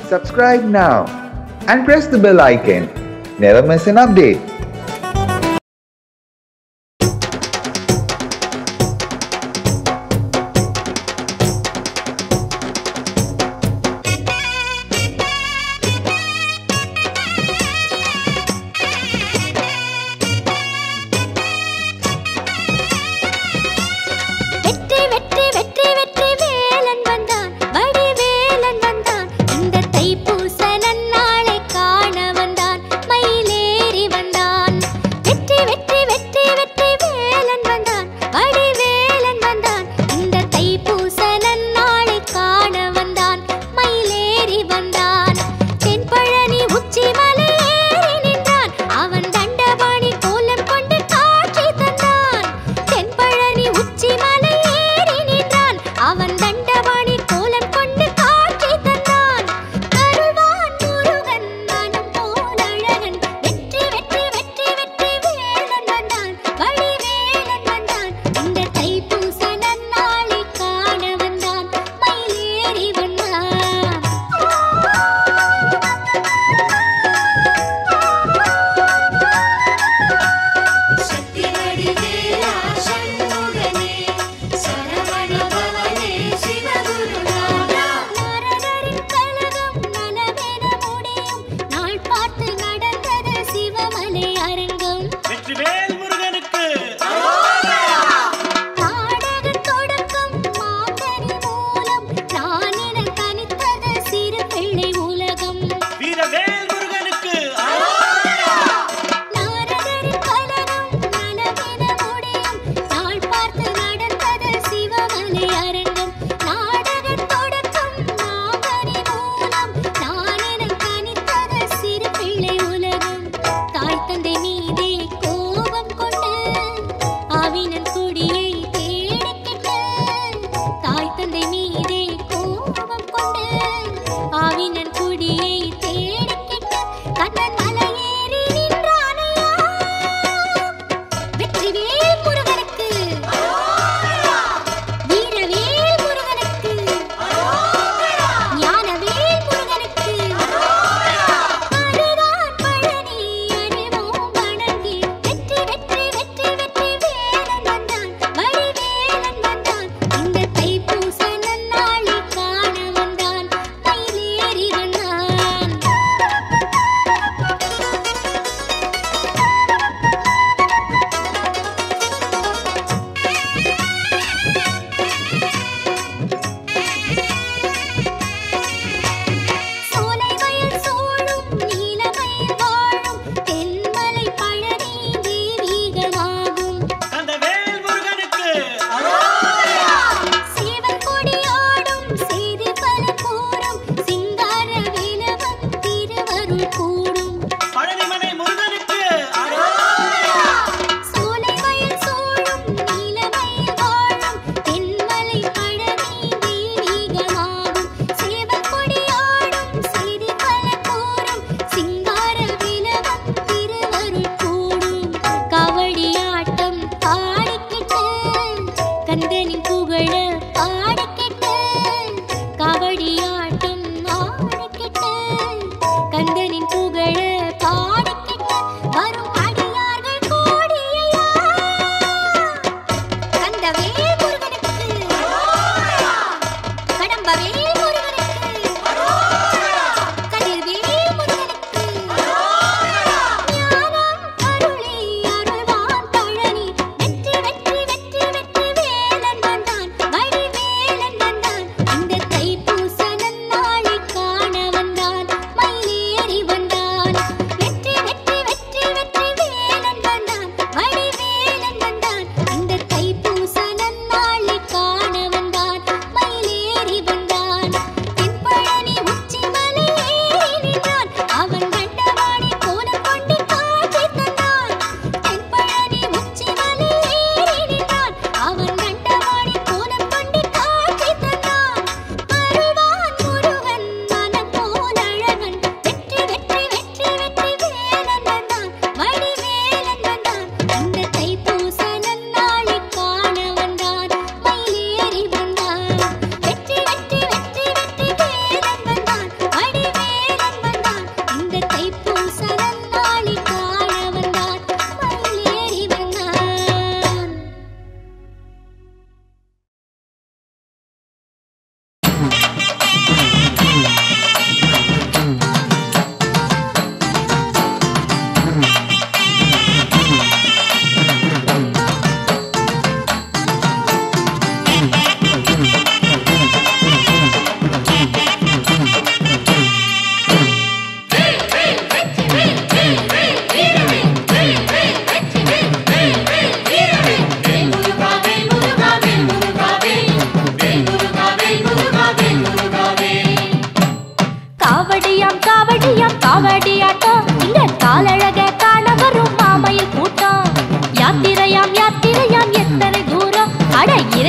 Subscribe now and press the bell icon. Never miss an update. தைப்பூச நன்னாளை காண வந்தான் மயிலேறி வந்தான்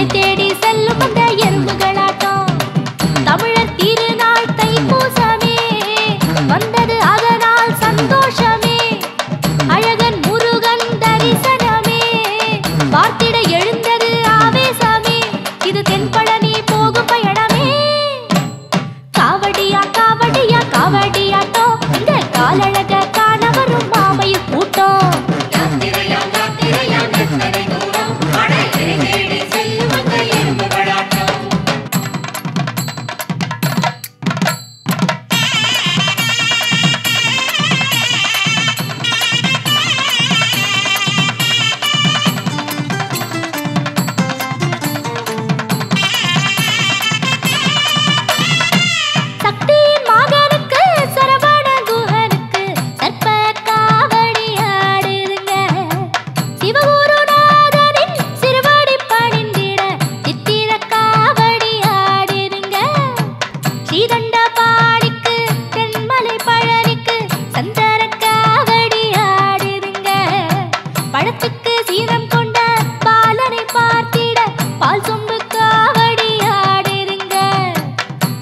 இறை தேடி செல்லும் அந்த எறும்புகளாட்டம். தமிழர் திருநாள் தைப்பூசமே வந்தது, அதனால் சந்தோஷமே. அழகன் முருகன் தரிசனமே பார்த்திட எழுந்தது ஆவேசமே. இது தென்பழனி போகும் பயணமே. காவடியா காவடியா காவடியாட்டம், இந்த காலழக காண வரும் மாமையில் கூட்டம். சக்தியின் மகனுக்கு சரவண குஹனுக்கு சர்ப்ப காவடி ஆடுதுங்க. சிவகுருநாதனின் சிறுவடி பணிந்திட சித்திர காவடி ஆடுதுங்க. ஸ்ரீதண்ட பாடிக்கு தென்மலை பழனிக்கு சந்தர காவடி ஆடுதுங்க. பழத்துக்கு சீரம் கொண்ட பாலனை பார்த்திட பால் சொம்பு காவடி ஆடுதுங்க.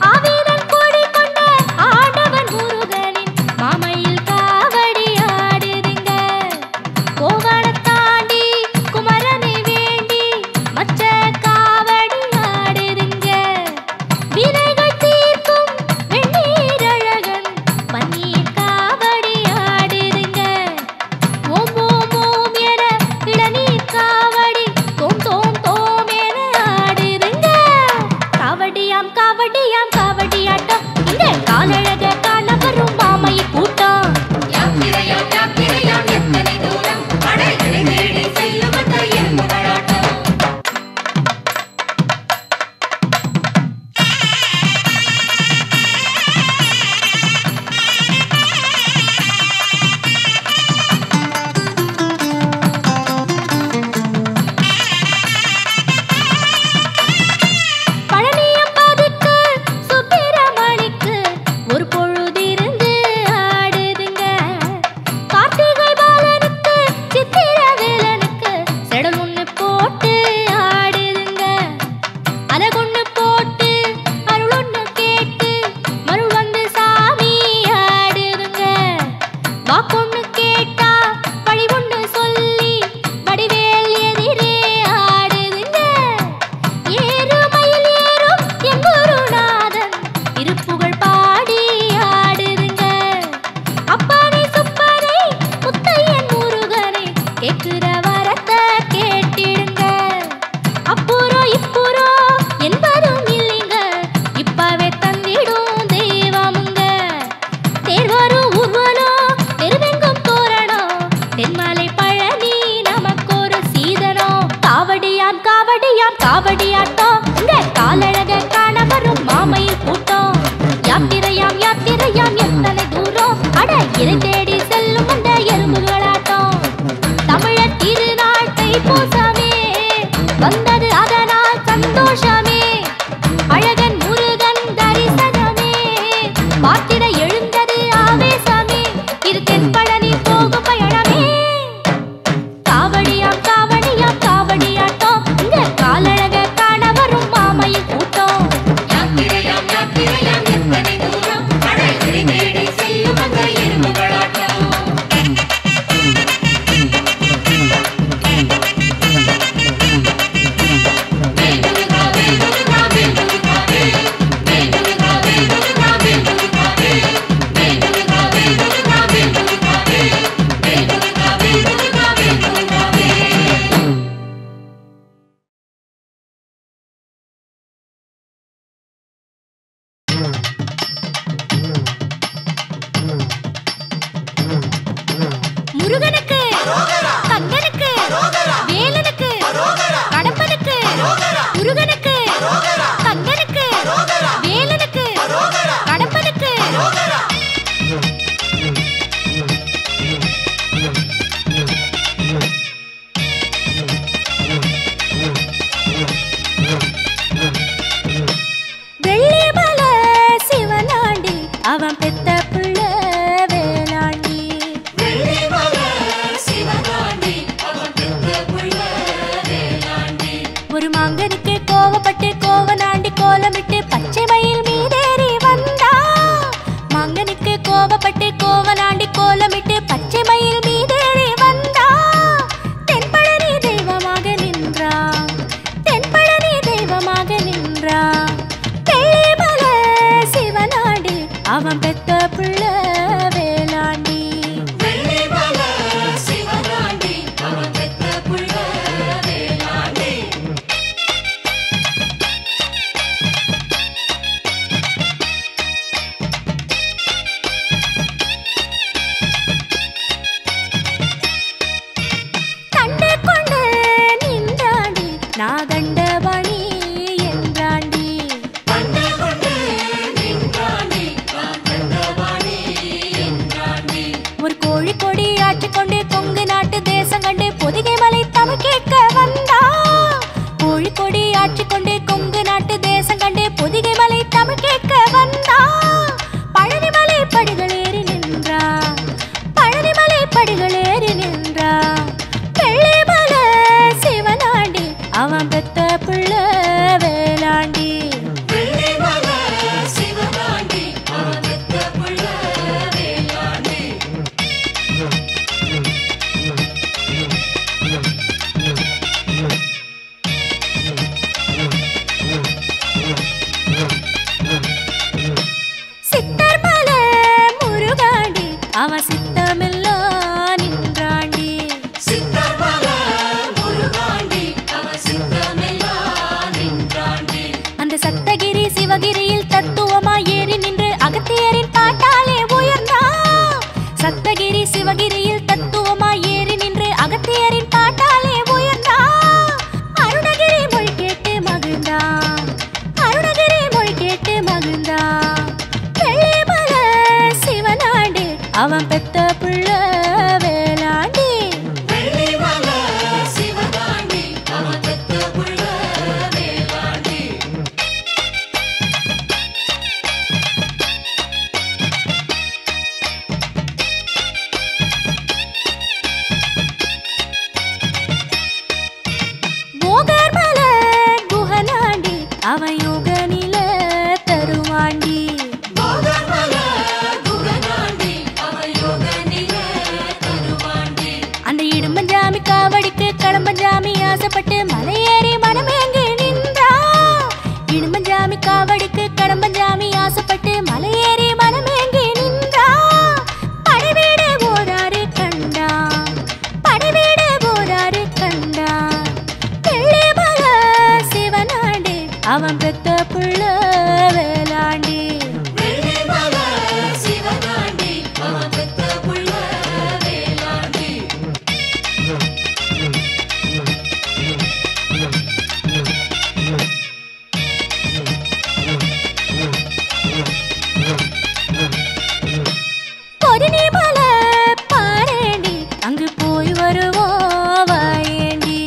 ஆவீரன் கொடி கொண்ட ஆண்டவன் முருகனின் மாமையில் காவடி ஆடுதுங்க. கோவண தாண்டி குமரனை வேண்டி மச்ச காவடி ஆடுதுங்க. வினைகள் தீர்க்கும் வெண்ணீரழகன் பன்னீர் காவடி ஆடுதுங்க. ஓம் ஓம் ஓம் என இளநீர் காவடி தோம் தோம் தோம் என ஆடுதுங்க. காவடியாம் காவடியாம் காவடியாட்டம், இந்த காலழக காண வரும் மாமையில் கூட்டம். பழனியப்பதிக்கு சுப்பிரமணிக்கு ஒரு பொழுதிருந்து ஆடுதுங்க. கார்த்திகை பாலனுக்கு சித்திர வேலனுக்கு செடல் ஒண்ணு போட்டு ஆடுதுங்க. அலகொண்ணு போட்டு அருள் ஒண்ணு கேட்டு மருள் வந்து சாமி ஆடுதுங்க. வாக்கொண்ணு கேட்டா வழி ஒண்ணு சொல்லி வடிவேல் எதிரே ஆடுதுங்க. ஏறுமயில் ஏறும் என் குருநாதன் திருப்புகழ் பாடி ஆடுதுங்க. அப்பனை சுப்பனை முத்தையன் முருகனை கேட்கிற வரத்தை கேட்டிடுங்க. அப்புறம் இப்புறம் என்பதும் இல்லைங்க, இப்பவே தந்திடும் தெய்வமுங்க. தேர்வரும் ஊர்வலம் தெருவெங்கும் தோரணம், தென்மலை பழனி நமக்கு ஒரு சீதனம். காவடியாம் காவடியாம் காவடியாட்டம், இந்த காலழக காண வரும் மாமையில் கூட்டம். யாத்திரையாம் யாத்திரையாம் எத்தனை தூரம், அட இறை தேடி செல்லும் அந்த எறும்புகளாட்டம். தமிழர் திருநாள் தைப்பூசமே வந்தது, அதனால் சந்தோஷமே. அழகன் முருகன் தரிசனமே பார்த்திட எழுந்தது ஆவேசமே. இது தென்பழனி போகும் பயணமே. காவடியாம் காவடியாம் காவடியாட்டம், இந்த காலழக காண வரும் மாமையில் கூட்டம். முருகனுக்கு கந்தனுக்கு வேலனுக்கு கடம்பனுக்கு முருகனுக்கு கந்தனுக்கு வேலனுக்கு கடம்பனுக்கு வெள்ளிமலை சிவனாண்டி அவன் பெத்த புள்ள வேளாண்டி. ஒரு மாங்கனுக்கு அவன் பெத்த புள்ள வேளாண்டி. நாகண்டபாணி என்றாண்டி. ஒரு கோழி கொடி ஆற்றிக்கொண்டு கொங்கு நாட்டு தேசம் கண்டு பொதிகை மலை தமிழ் கேட்க வந்தா. கோழி கொடி ஆற்றிக்கொண்டு கொங்கு நாட்டு தேசம் கண்டு பொதிகை மலை தமிழ் கேட்க வந்தா. பழனிமலை படிகளேறி நின்றா, பழனிமலை படிகளேறி நின்றா. வெள்ளிமலை சிவனாண்டி அவன் பெத்த புள்ள வேளாண்டி. சித்தர்மலை முருகாண்டி அவன் சித்தமெல்லாம் நின்றாண்டி. அந்த சத்தகிரி சிவகிரியில் தத்துவமா ஏறி நின்று அகத்தியரின் பாட்டாலே உயர்ந்தா. சத்தகிரி சிவகிரியில் தத்துவமா ஏறி நின்று அகத்தியரின் பாட்டாலே உயர்ந்தா. அருணகிரி மொழி கேட்டு மகிழ்ந்தா, அருணகிரி மொழி கேட்டு மகிழ்ந்தா. வெள்ளிமலை சிவனாண்டி அவன் பெத்த புள்ள வேளாண்டி. போகர்மலை குஹனாண்டி அவன் யோக நில தருவாண்டி. அந்த இடும்பஞ்சாமி காவடிக்கு கடம்பஞ்சாமி ஆசைப்பட்டு மலையேறி மனமேங்கி நின்றா. இடும்பஞ்சாமி காவடிக்கு கடம்பஞ்சாமி ஆசைப்பட்டு மலையேறி மனமேங்கி நின்றா. படைவீடு போராறு கண்டா, படைவீடு போராறு கண்டா. வெள்ளிமலை சிவனாண்டி அவன் பெத்த புள்ள வேளாண்டி. பொதினிமலை பாரேண்டி அங்கு போய் வருவோம் வாயேண்டி.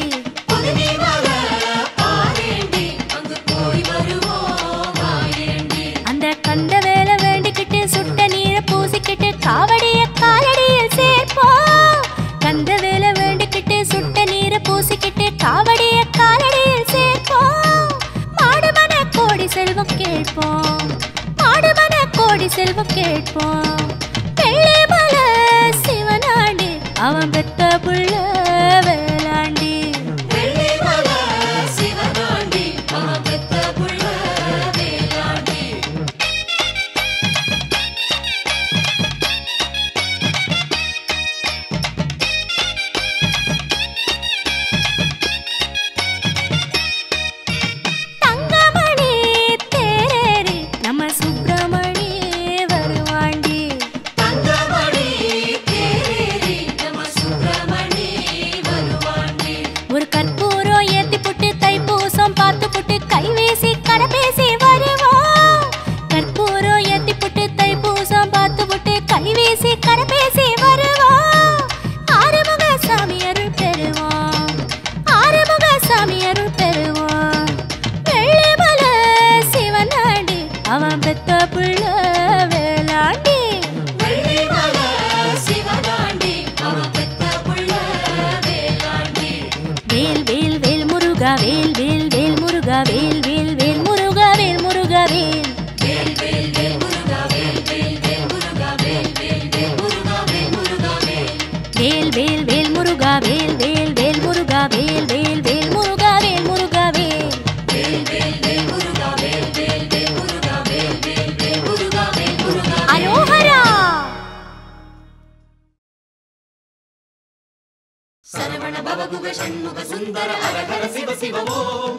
அந்த கந்த வேலை வேண்டிக்கிட்டு சுட்ட நீரை பூசிக்கிட்டு காவடிய காலடியில் சேர்ப்போம். கந்த வேலை வேண்டிக்கிட்டு சுட்ட நீரை பூசிக்கிட்டு காவடிய காலடியில் சேர்ப்போம். மாடுமன கோடி செல்வம் கேட்போம், மாடுமன கோடி செல்வம் கேட்போம். வெள்ளிமலை சிவனாண்டி அவன் பெத்த புள்ள வேளாண்டி. தங்கமணி தேரேறி நம்ம சுப்பிரமணி வருவாண்டி. ஒரு கற்பூரம் ஏத்தி புட்டு தைப்பூசம் பார்த்து புட்டு கை பவகுக ஷண்முக சுந்தர அரகர சிவ சிவ ஓம்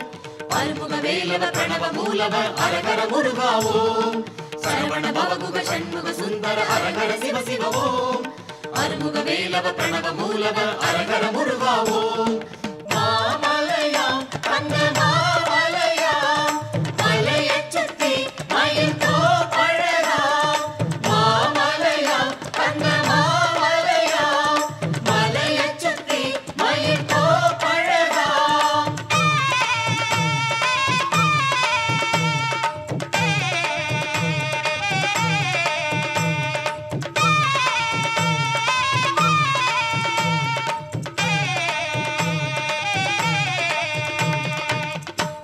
அருமுக வேலவ பிரணவ மூலவ அரகர முருகா ஓம் சரவண பவகுக ஷண்முக சுந்தர அரகர சிவ சிவ ஓம் அருமுக வேலவ பிரணவ மூலவ அரகர முருகா ஓம் மாமலையா கந்த மாமலையா மலையச் சுத்தி மயில் கோப்பழகா மாமலையா கந்த மாமலையா மலையச் சுத்தி மயில் கோப்பழகா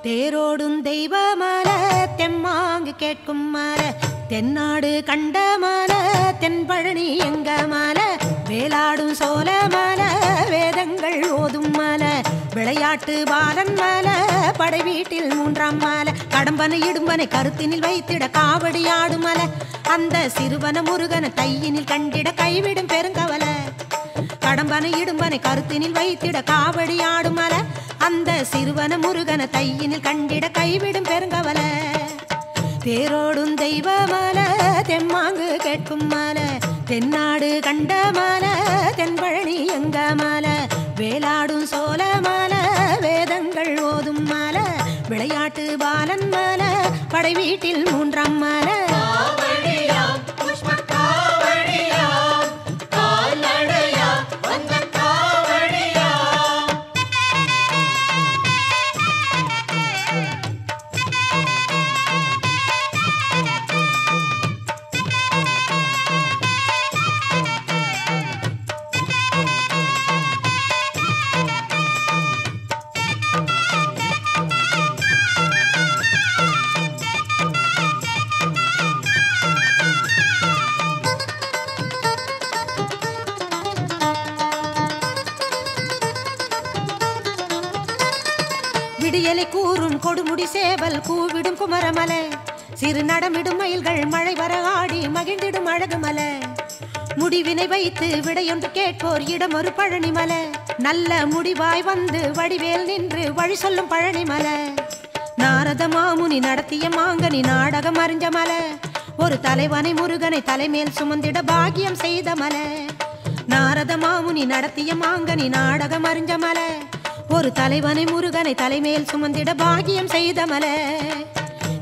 தேரோடும் தெய்வ மல தெம்மாங்கு கேட்கும் மல தென்னாடு கண்ட மல தென்பழனி எங்க மல வேலாடும் சோல மல வேதங்கள் ஓதும் மல விளையாட்டு பாலன் மல படை வீட்டில் மூன்றாம் மல கடம்பனை இடும்பனை கருத்தினில் வைத்திட காவடி ஆடும் மல அந்த சிறுவன முருகன தையினில் கண்டிட கைவிடும் பெருங்கவல கடம்பனை இடும்பனை கருத்தினில் வைத்திட காவடி ஆடும் மல அந்த சிறுவன முருகன தையினில் கண்டிட கைவிடும் பெருங்கவல தேரோடும் தெய்வ மல தெம்மாங்கு கேட்கும் மல தென்னாடு கண்ட மல தென்பழனி எங்க மல வேலாடும் சோல மல வேதங்கள் ஓதும் மல விளையாட்டு பாலன் மல படை வீட்டில் மூன்றாம் மல விடியலை கூறும் கொடுமுடி சேவல் கூவிடும் குமரமல சிறு நடமிடும் மயில்கள் மழை வர ஆடி மகிழ்ந்திடும் அழகுமல முடிவினை வைத்து விடையொன்று கேட்போர் இடம் ஒரு பழனிமல நல்ல முடிவாய் வந்து வடிவேல் நின்று வழி சொல்லும் பழனிமல நாரத மாமுனி நடத்திய மாங்கனி நாடகம் அறிஞ்ச மல ஒரு தலைவனை முருகனை தலைமேல் சுமந்திட பாக்கியம் செய்த மல நாரத மாமுனி நடத்திய மாங்கனி நாடகம் அறிஞ்ச மல ஒரு தலைவனை முருகனை தலைமேல் சுமந்திட பாக்கியம் செய்த மல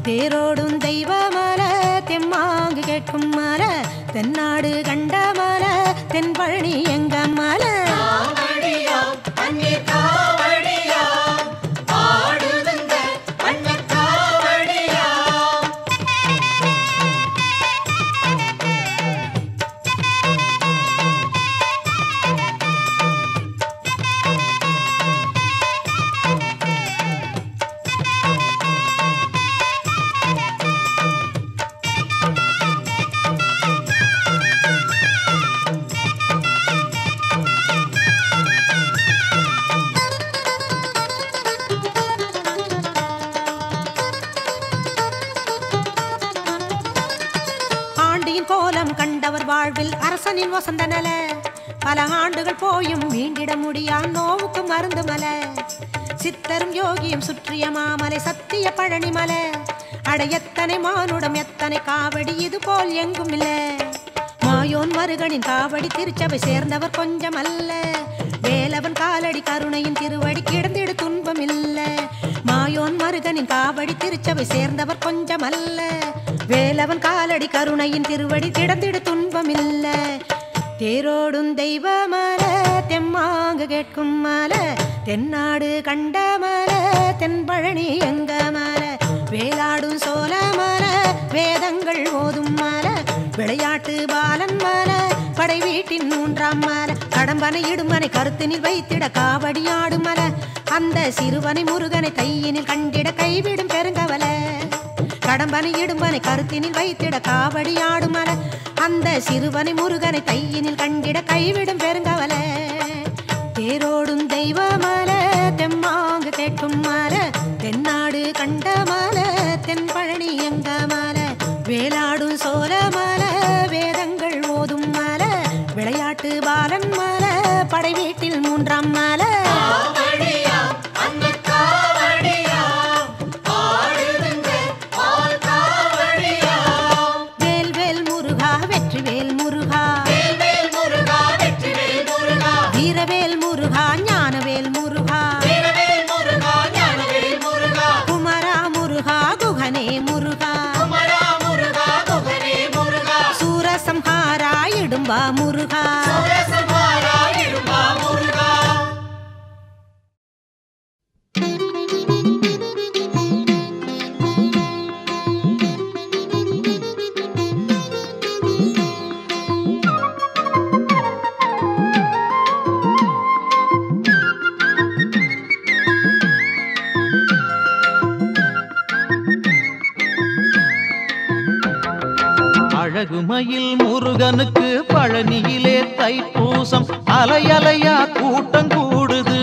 தேரோடும் தெய்வ மல தெம்மாங்கு கேட்கும் மல தென்னாடு கண்ட மல தென்பழனி எங்க மல கோலம் கண்டவர் வாழ்வில் அரசனின் வசந்த நல பல ஆண்டுகள் போயும் மீண்டிட முடியா நோவுக்கு மருந்து மல சித்தரும் யோகியும் சுற்றிய மாமலை சத்திய பழனி மல அட எத்தனை மானுடம் எத்தனை காவடி இது போல் எங்கும் இல்ல மாயோன் மருகனின் காவடி திருச்சபை சேர்ந்தவர் கொஞ்சம் அல்ல வேலவன் காலடி கருணையின் திருவடி கிடந்திடு துன்பம் இல்ல மாயோன் மருகனின் காவடி திருச்சபை சேர்ந்தவர் கொஞ்சம் அல்ல வேலவன் காலடி கருணையின் திருவடி கிடந்திடு துன்பம் இல்ல தேரோடும் தெய்வ மல தெம்மாங்கு கேட்கும் மல தென்னாடு கண்ட மல தென்பழனி எங்க மல வேலாடும் சோல மல வேதங்கள் ஓதும் மல விளையாட்டு பாலன் மல படை வீட்டின் மூன்றாம் மல கடம்பனை இடுமனை கருத்தினில் வைத்திட காவடி ஆடும் மல அந்த சிறுவனை முருகனை கையினில் கண்டிட கைவிடும் பெருங்கவல கடம்பனை இடும்பனை கருத்தினில் வைத்திட காவடி ஆடும் மல அந்த சிறுவனை முருகனை தையினில் கண்டிட கைவிடும் பெருங்கவல தேரோடும் தெய்வ மல தெம்மாங்கு கேட்கும் மல தென்னாடு கண்ட மல தென்பழனி எங்க மல வேலாடும் சோல மல வேதங்கள் ஓதும் மல விளையாட்டு பாலன் மல படை வீட்டில் மூன்றாம் மல இடும்பா முருகா. அழகுமயில் முருகனுக்கு பழனியிலே தைப்பூசம் அலையலையா கூட்டம் கூடுது.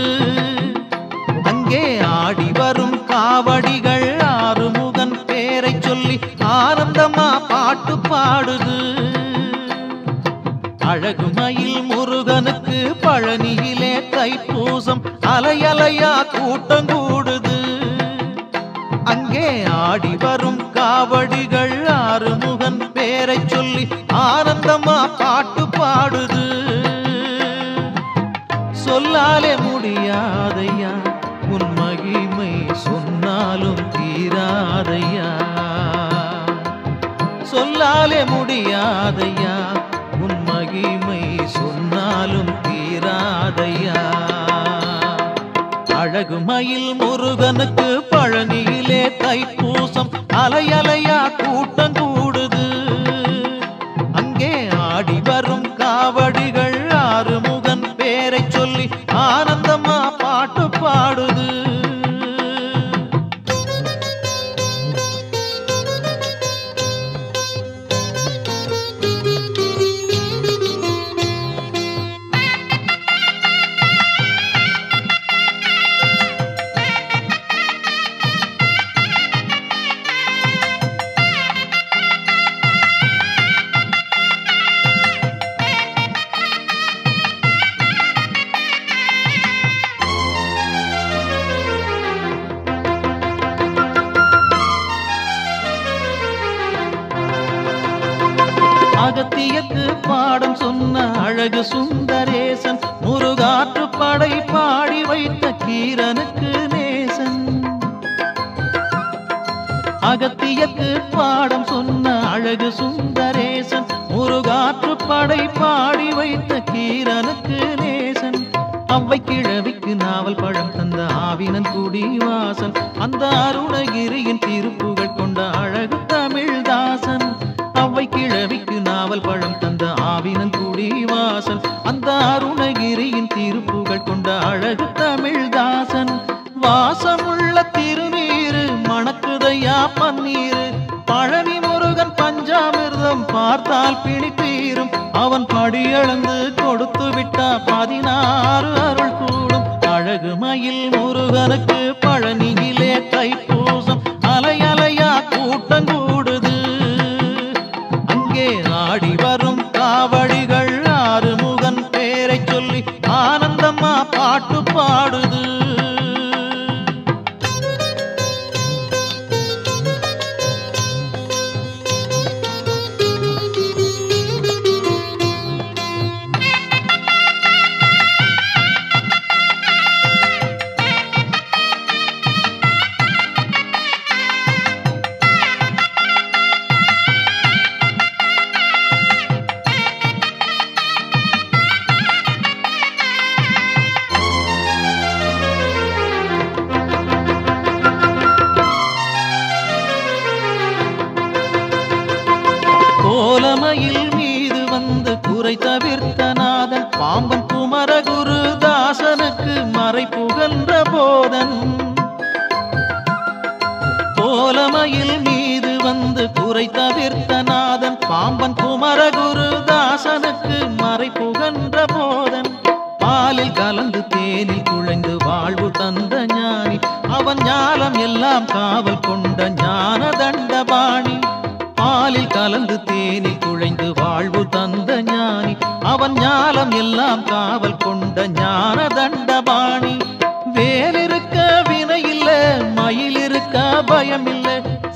அங்கே ஆடி வரும் காவடிகள் ஆறுமுகன் பேரை சொல்லி ஆனந்தமா பாட்டு பாடுது. அழகுமயில் முருகனுக்கு பழனியிலே தைப்பூசம் அலையலையா கூட்டம் கூடுது. அங்கே ஆடி வரும் காவடிகள் ஆறுமுகன் பேரை சொல்லி ஆனந்தமா பாட்டு பாடுது. சொல்லாலே முடியாதையா உன் மகிமை சொன்னாலும் தீராதையா. சொல்லாலே முடியாதையா உன் மகிமை சொன்னாலும் தீராதையா. அழகுமயில் முருகனுக்கு பழனியிலே தைப்பூசம் அலையலையா கூட்டம் கூடுது. அங்கே ஆடி வரும் காவடிகள் ஆறுமுகன் பேரை சொல்லி ஆனந்தமா பாட்டு பாடுது. அகத்தியக்கு பாடம் சொன்ன அழகு சுந்தரேசன் முருகாற்று படை பாடி வைத்த கீரனுக்கு நேசன். அகத்தியக்கு பாடம் சொன்ன அழகு சுந்தரேசன் முருகாற்று படை பாடி வைத்த கீரனுக்கு நேசன். அவ்வை கிழவிக்கு நாவல் பழம் தந்த ஆவினன் குடிவாசன். அந்த அருணகிரியின் திருப்புகழ் கொண்ட அழகு தமிழ்தாசன். அவ்வை கிழவிக்கு நாவல் பழம் தந்த ஆவினன் குடிவாசன். அந்த அருணகிரியின் திருப்புகழ் கொண்ட அழகு தமிழ்தாசன். வாசமுள்ள திருநீரு மணக்குதையா பன்னீரு. பழனி முருகன் பஞ்சாமிர்தம் பார்த்தால் பிடித்தீரும். அவன் படியளந்து கொடுத்து விட்டா 16 அருள் கூடும். அழகுமயில் முருகனுக்கு பழனியிலே தைப்பூசம் அலையலையா கூட்டம் கூடுது. அங்கே ஆடி வரும் காவடிகள் ஆறுமுகன் பேரை சொல்லி ஆனந்தமா பாட்டு பாடுது. கோலமயில் மீது வந்து குறை தவிர்த்த நாதன் பாம்பன் குமரகுரு தாசனுக்கு மறை புகழ்ந்த போதன். கோலமயில் மீது வந்து குறை தவிர்த்த நாதன் பாம்பன் குமரகுரு தாசனுக்கு மறை புகழ்ந்த போதன். பாலில் கலந்து தேனில் குழைந்து வாழ்வு தந்த ஞானி. அவன் ஞானம் எல்லாம் காவல் கொண்ட ஞான தண்டபாணி. பாலில் கலந்து தேனில் குழைந்து வாழ்வு தந்த ஞானி. அவன் ஞானம் எல்லாம் காவல் கொண்ட ஞான தண்டபாணி. வேலிருக்க வினையில்ல மயில் இருக்க பயம் இல்ல.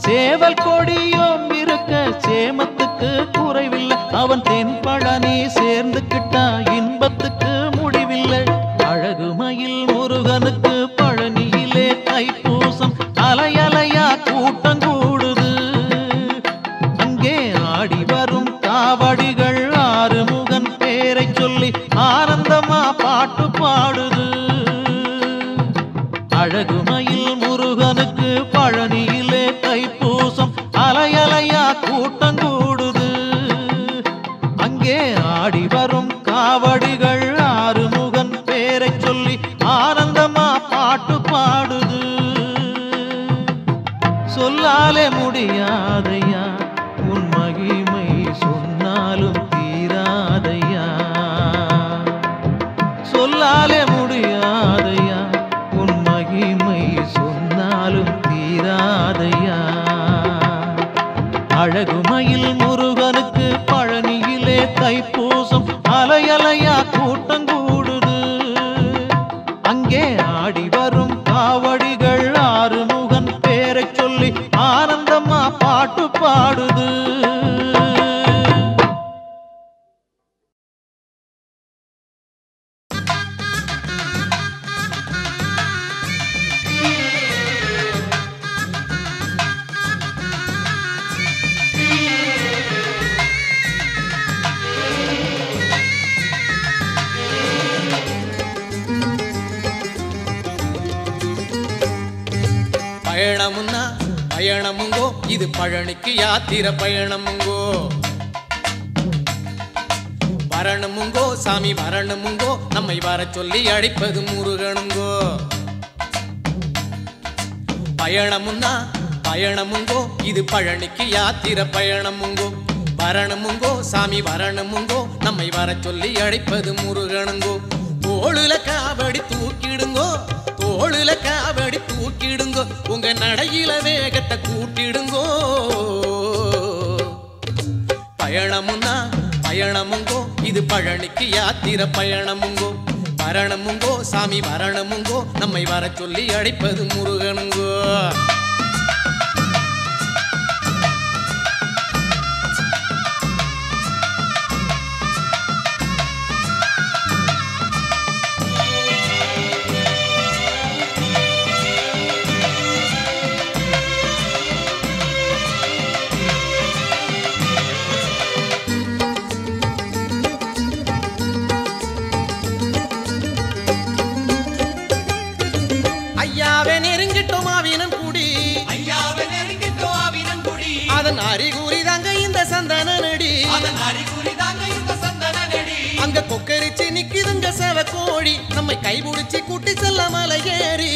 சேவல் கொடியோம் இருக்க சேமத்துக்கு குறைவில்லை. அவன் தென்பழனி சேர்ந்துக்கிட்டா இன்பத்துக்கு முடிவில்லை. அழகுமயில் முருகனுக்கு பழனியிலே தைப்பூசம் அலையலையா கூட்டம் கூடுது. அங்கே ஆடி வரும் காவடிகள் ஆறுமுகன் பாட்டு பாடுது. அழகுமயில் முருகனுக்கு பழனியிலே தைப்பூசம் அலையலையா கூட்டம் கூடுது. அங்கே ஆடி வரும் காவடிகள் ஆறுமுகன் பேரை சொல்லி ஆனந்தமா பாட்டு பாடுது. சொல்லாலே முடியாதையா உன் மகிமை சொன்னாலும் தீராதையா. சொல்லாலே முடியாதையா உன் மகிமை சொன்னாலும் தீராதையா. அழகுமயில் முருகனுக்கு பழனியிலே தைப்பூசம் அலையலையா கூட்டம் கூடுது. அங்கே ஆடி வரும் காவடிகள் ஆறுமுகன் பேரை சொல்லி ஆனந்தமா பாட்டு பாடுது. பயணமுன்னா பயணமுங்கோ, இது பழனிக்கு யாத்திரை பயணமுங்கோ. வரணுமுங்கோ சாமி வரணுமுங்கோ, நம்மை வர சொல்லி அழைப்பது முருகனுங்கோ. பயணமுன்னா பயணமுங்கோ, இது பழனிக்கு யாத்திரை பயணமுங்கோ. வரணுமுங்கோ சாமி வரணுமுங்கோ, நம்மை வர சொல்லி அழைப்பது முருகனுங்கோ. தோளுல காவடி தூக்கிடுங்கோ, தோளுல காவடி தூக்கிடுங்கோ, உங்க நடையில வேகத்தை கூட்டிடுங்கோ. பயணமுன்னா பயணமுங்கோ, இது பழனிக்கு யாத்திரை பயணமுங்கோ. வரணுமுங்கோ சாமி வரணுமுங்கோ, நம்மை வர சொல்லி அழைப்பது முருகனுங்கோ. ஐயாவே நெருங்கிட்டோம் ஆவினன் குடி, ஐயாவே நெருங்கிட்டோம் ஆவினன் குடி, அதன் அறிகுறி தாங்க இந்த சந்தன நடி, அதன் அறிகுறி தாங்க இந்த சந்தன நடி. அங்க கொக்கரிச்சு நிக்குதுங்க செவக்கோழி, நம்மை கைபிடிச்சு கூட்டி செல்ல மலை ஏறி.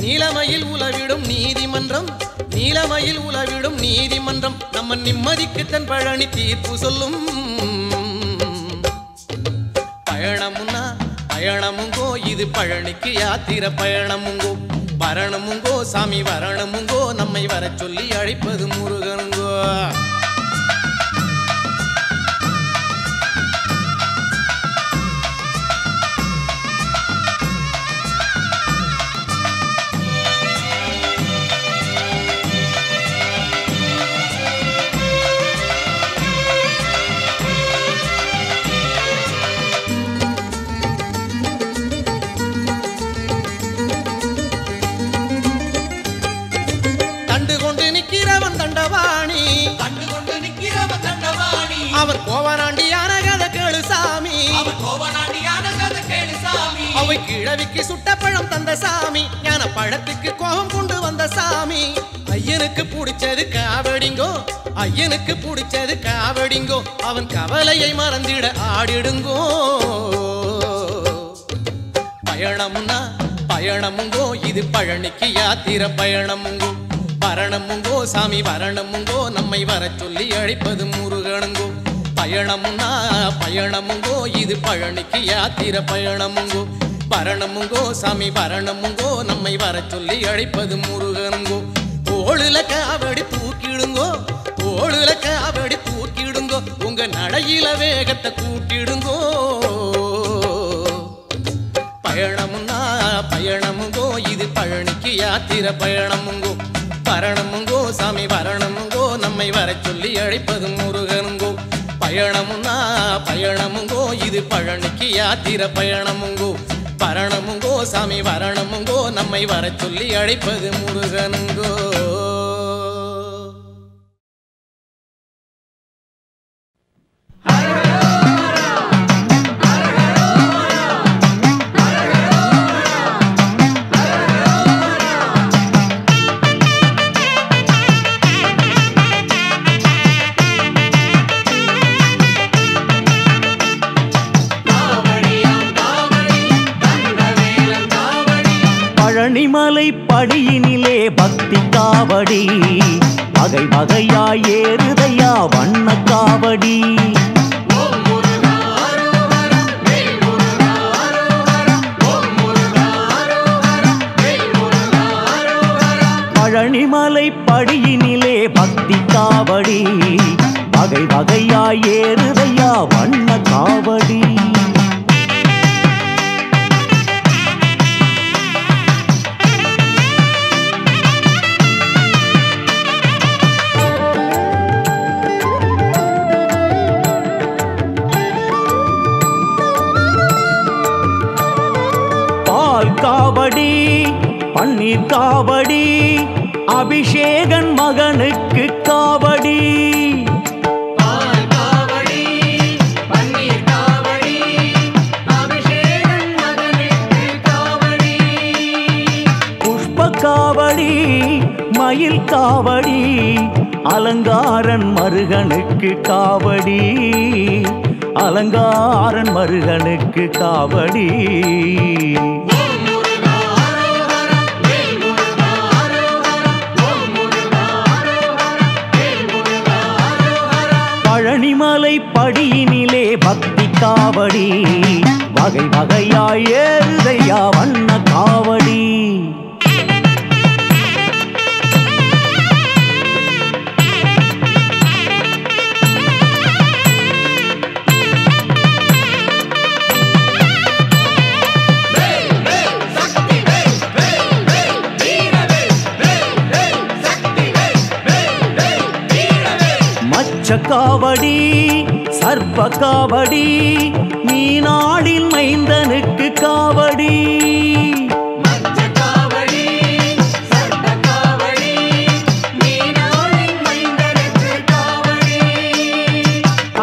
நீலமயில் உலவிடும் நீதிமன்றம், நீலமயில் உலவிடும் நீதிமன்றம், நம்ம நிம்மதிக்கு தன் பழனி தீர்ப்பு சொல்லும். பயணமுன்னா பயணமுங்கோ, இது பழனிக்கு யாத்திரை பயணமுங்கோ. வரணுமுங்கோ சாமி வரணுமுங்கோ, நம்மை வர சொல்லி அழைப்பது முருகனுங்கோ. அவர் கோவனாண்டியான கதை கேளு சாமி, அவர் கோவனாண்டியான கதை கேளு சாமி. அவை கிழவிக்கு சுட்ட பழம் தந்த சாமி, ஞான பழத்துக்கு கோபம் கொண்டு வந்த சாமி. ஐயனுக்கு பிடிச்சது காவடிங்கோ, ஐயனுக்கு பிடிச்சது காவடிங்கோ, அவன் கவலையை மறந்திட ஆடிடுங்கோ. பயணமுன்னா பயணமுங்கோ, இது பழனிக்கு யாத்திரை பயணமுங்கோ. வரணுமுங்கோ சாமி வரணுமுங்கோ, நம்மை வர சொல்லி அழைப்பது முருகனுங்கோ. பயணமுன்னா பயணமுங்கோ, இது பழனிக்கு யாத்திரை பயணமுங்கோ. வரணுமுங்கோ சாமி வரணுமுங்கோ, நம்மை வர சொல்லி அழைப்பது முருகனுங்கோ. தோளுல காவடி தூக்கிடுங்கோ, தோளுல காவடி தூக்கிடுங்கோ, உங்க நடையில வேகத்தை கூட்டிடுங்கோ. பயணமுன்னா பயணமுங்கோ, இது பழனிக்கு யாத்திரை பயணமுங்கோ. வரணுமுங்கோ சாமி வரணுமுங்கோ, நம்மை வர சொல்லி அழைப்பது முருகனுங்கோ. பயணமுன்னா பயணமுங்கோ, இது பழனிக்கு யாத்திரை பயணமுங்கோ. வரணுமுங்கோ சாமி வரணுமுங்கோ, நம்மை வர சொல்லி அழைப்பது முருகனுங்கோ. படியினிலே பக்தி காவடி வகை வகையாய் ஏறுதையா வண்ண காவடி. பழனிமலை படியினிலே பக்தி காவடி வகை வகையாய் ஏறுதையா வண்ண காவடி. பால் காவடி பன்னீர் காவடி அபிஷேகன் மகனுக்கு காவடி. பால் காவடி பன்னீர் காவடி அபிஷேகன் மகனுக்கு காவடி. புஷ்ப காவடி மயில் காவடி அலங்காரன் மருகனுக்கு காவடி. அலங்காரன் மருகனுக்கு காவடி. பழனிமலை படியினிலே பக்தி காவடி வகை வகையாய் ஏறுதையா வண்ண காவடி. காவடி சர்ப்ப காவடி மீனாளின் மைந்தனுக்கு காவடி.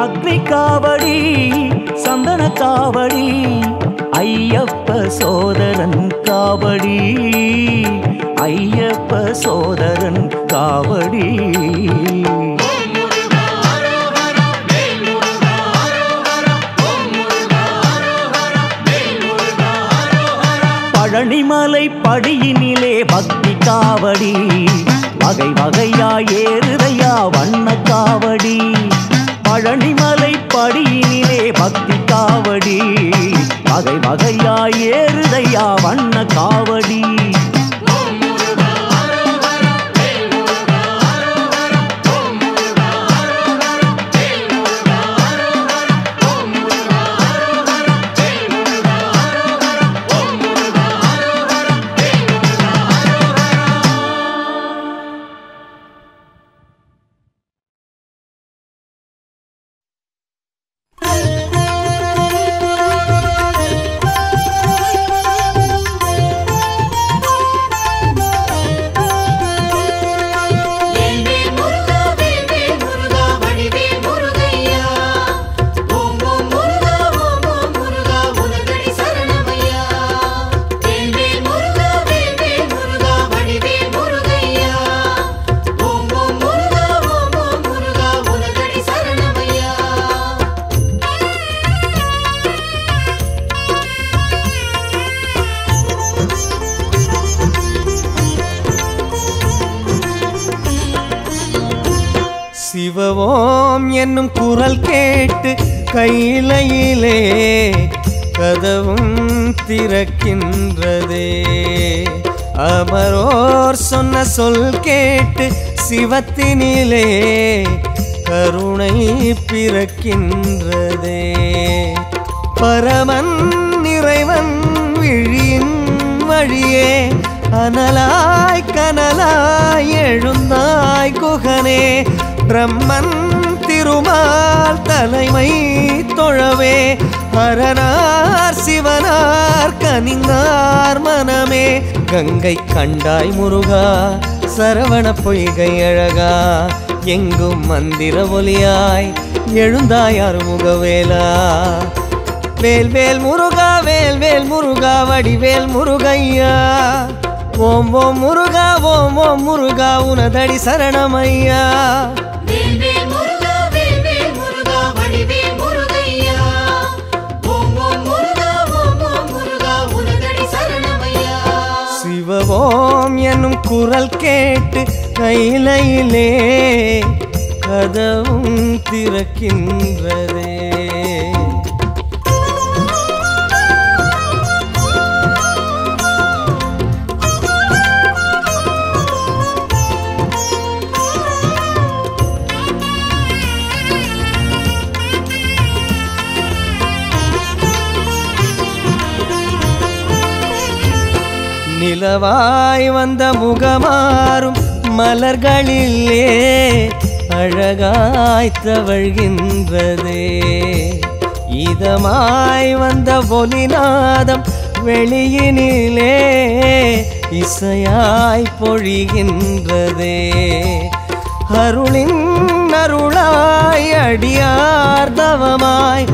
அக்னி காவடி சந்தன காவடி ஐயப்ப சோதரன் காவடி. ஐயப்ப சோதரன் காவடி. பழனிமலை படியினிலே பக்தி காவடி வகை வகையாய் ஏறுதையா வண்ண காவடி. பழனிமலை படியினிலே பக்தி காவடி வகை வகையாய் ஏறுதையா வண்ண காவடி. சிவவோம் என்னும் குரல் கேட்டு கையிலையிலே கதவும் திறக்கின்றதே. அமரோர் சொன்ன சொல் கேட்டு சிவத்தினிலே கருணை பிறக்கின்றதே. பரமன் இறைவன் விழியின் வழியே அனலாய் கனலாய் எழுந்தாய் குகனே. பிரம்மன் திருமால் தலைமை தொழவே ஹரனார் சிவனார் கனிந்தார் மனமே. கங்கை கண்டாய் முருகா சரவண பொய்கை அழகா எங்கும் மந்திர ஒலியாய் எழுந்தாய் அருமுகவேலா. வேல்வேல் முருகா வேல்வேல் முருகா வடிவேல் முருகையா. ஓம் ஓம் முருகா ஓம் ஓம் முருகா உனதடி சரணமையா. சிவவோம் குரல் கேட்டு கையிலே கதவும் திறக்கின்றதே. நிலவாய் வந்த முகமாறும் மலர்களிலே அழகாய் தவழ்கின்றதே. இதமாய் வந்த ஒலிநாதம் வெளியினிலே இசையாய் பொழிகின்றதே. அருளின் அருளாய் அடியார் தவமாய்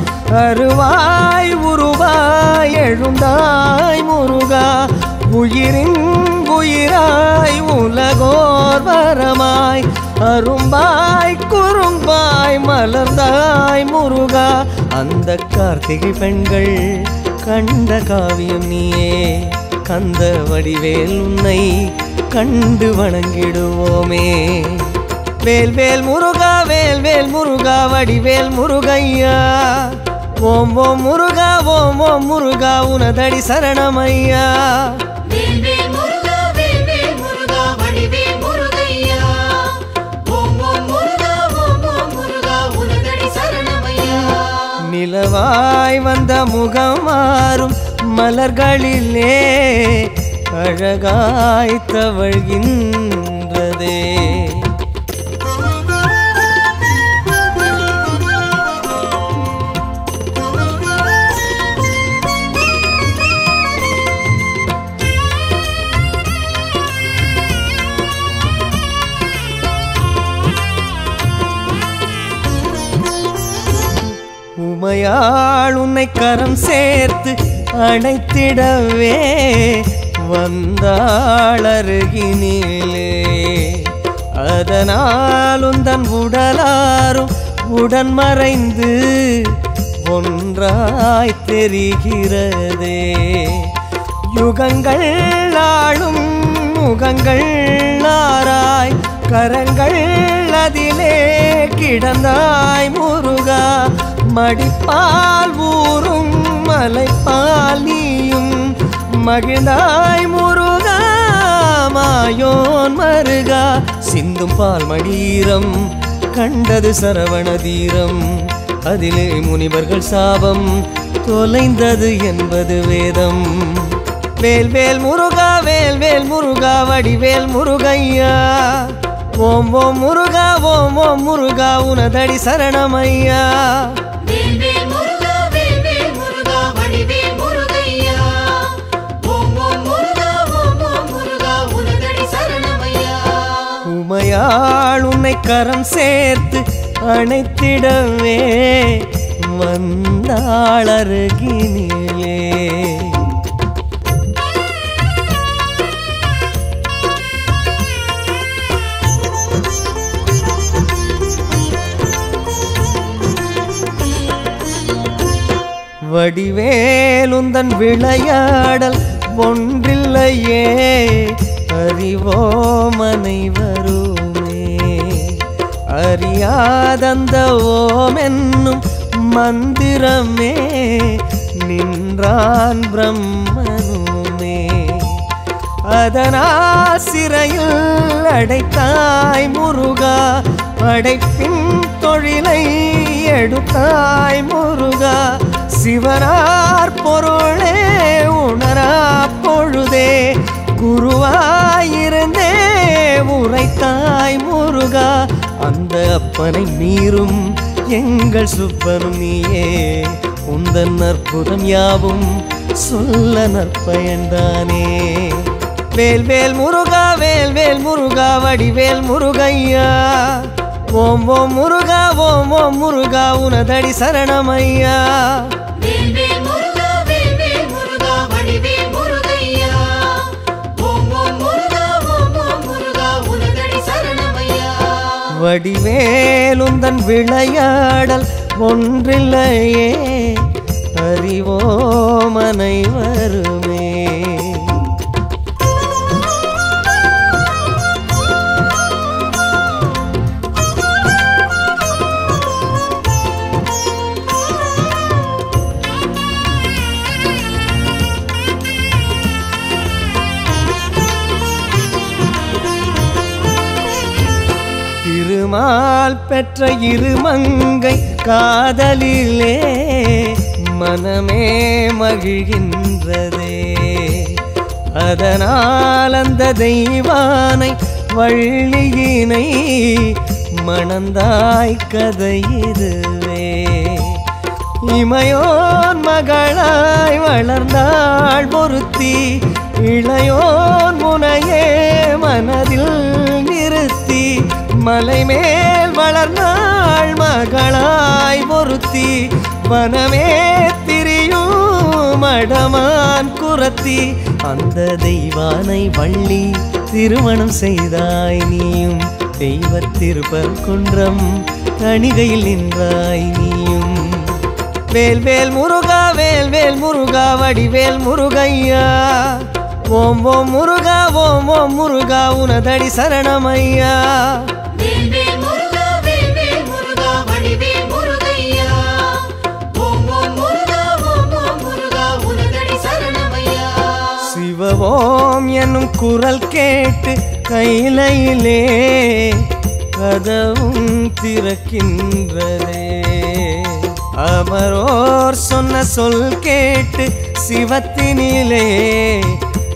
அருவாய் உருவாய் எழுந்தாய் முருகா. உயிரின் உயிராய் உலகோர் வரமாய் அரும்பாய் குறும்பாய் மலர்ந்தாய் முருகா. அந்த கார்த்திகை பெண்கள் கண்ட காவியம் நீயே. கந்த வடிவேல் உன்னை கண்டு வணங்கிடுவோமே. வேல் வேல் முருகா வேல் வேல் முருகா வடிவேல் முருகையா. ஓம் ஓம் முருகா ஓம் ஓம் முருகா உனதடி சரணமையா. நிலவாய் வந்த முகமாறும் மலர்களிலே அழகாய் தவழ்கின்றதே. உமையாள் உன்னை கரம் சேர்த்து அணைத்திடவே வந்தாள் அருகினிலே. அதனால் உந்தன் உடலாரும் உடன் மறைந்து ஒன்றாய் தெரிகிறதே. யுகங்கள் ஆளும் முகங்கள் ஆராய் கரங்கள் அதிலே கிடந்தாய் முருகா. மடிப்பால் ஊரும் மலைப்பால் நீயும் மகிழ்ந்தாய் முருகா. மாயோன் மருகா சிந்தும் பால் மடீரம் கண்டது சரவண தீரம். அதிலே முனிவர்கள் சாபம் தொலைந்தது என்பது வேதம். வேல் வேல் முருகா வேல் வேல் முருகா வடிவேல் முருகையா. ஓம் ஓம் முருகா ஓம் ஓம் முருகா உனதடி சரணமையா. உமையாள் உன்னை கரம் சேர்த்து அணைத்திடவே வந்தாள் அருகினிலே. வடிவேலுந்தன் விளையாடல் ஒன்றில்லையே அறிவோம் அனைவருமே. அறியாதந்த ஓம் என்னும் மந்திரமே நின்றான் பிரம்மனுமே. அதனால் சிறையில் அடைத்தாய் முருகா. படைப்பின் தொழிலை எடுத்தாய் முருகா. சிவனார் பொருளே உணரா பொழுதே குருவாயிருந்தே உரைத்தாய் முருகா. அந்த அப்பனை மீறும் எங்கள் சுப்பனும் நீயே. உந்தன் அற்புதம் யாவும் சொல்ல நற்பயன்தானே. வேல் வேல் முருகா வேல் வேல் முருகா வடிவேல் முருகையா. ஓம் ஓம் முருகா ஓம் ஓம் முருகா உனதடி சரணமையா. வடிவேலுந்தன் விளையாடல் ஒன்றில்லையே அறிவோம் அனைவருமே. திருமால் பெற்ற இருமங்கை காதலிலே மனமே மகிழ்கின்றதே. அதனால் அந்த தெய்வானை வள்ளியினை மணந்தாய் கதை இதுவே. இமையோன் மகளாய் வளர்ந்தாள் பொருத்தி இளையோன் முனையே மனதில் நிறுத்தி. மலைமேல் வளர்ந்தாள் மகளாய் பொருத்தி வனமே திரியும் மடமான் குரத்தி. அந்த தெய்வானை வள்ளி திருமணம் செய்தாய் நீயும் தெய்வத் திருப்பரங்குன்றம் தணிகையில் நின்றாய் நீயும். வேல் வேல் முருகா வேல் வேல் முருகா வடிவேல் முருகையா. ஓம் ஓம் முருகா ஓம் ஓம் முருகா உனதடி சரணமையா. சிவவோம் என்னும் குரல் கேட்டு கையிலே கதவும் திறக்கின்றதே. அமரோர் சொன்ன சொல் கேட்டு சிவத்தினிலே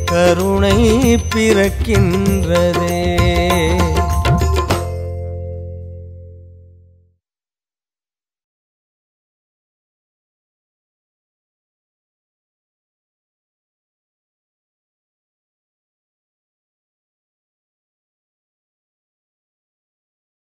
கருணை பிறக்கின்றதே.